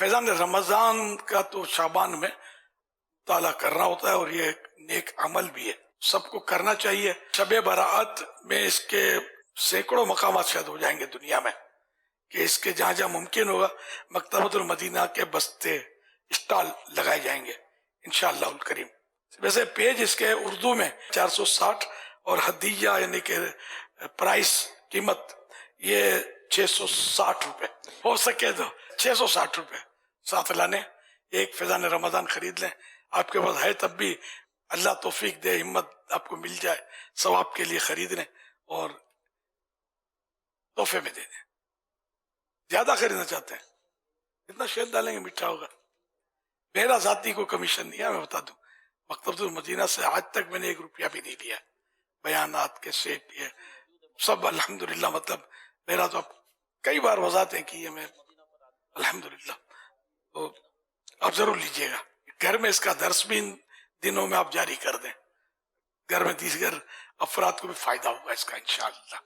फैजान रमजान का तो शाबान में ताला करना होता है और ये एक नेक अमल भी है, सबको करना चाहिए। शबे बरात में इसके सैकड़ों मकामात शायद हो जाएंगे दुनिया में कि इसके जहां जहां मुमकिन होगा मकतबतुल मदीना के बस्ते स्टॉल लगाए जाएंगे इंशाअल्लाह करीम। वैसे पेज इसके उर्दू में 460 और हदीया यानी कि प्राइस कीमत ये 660 रुपए, हो सके तो 660 रुपए साथ लाने। एक फैजान रमजान खरीद लें, आपके पास है तब भी अल्लाह तौफीक दे, हिम्मत आपको मिल जाए, सवाब के लिए खरीद लें और तोहफे में दे दें। ज्यादा खरीदना चाहते हैं इतना शेर डालेंगे मीठा होगा। मेरा जाती को कमीशन नहीं है, मैं बता दूं, मकतबतुल मदीना से आज तक मैंने 1 रुपया भी नहीं लिया। बयानात के सेट ये सब अल्हम्दुलिल्लाह, मतलब मेरा तो अब कई बार वजाहतें की है मैं अल्हम्दुलिल्लाह। तो आप जरूर लीजिएगा, घर में इसका दर्स भी इन दिनों में आप जारी कर दें, घर में दीगर अफराद को भी फायदा होगा इसका इंशाअल्लाह।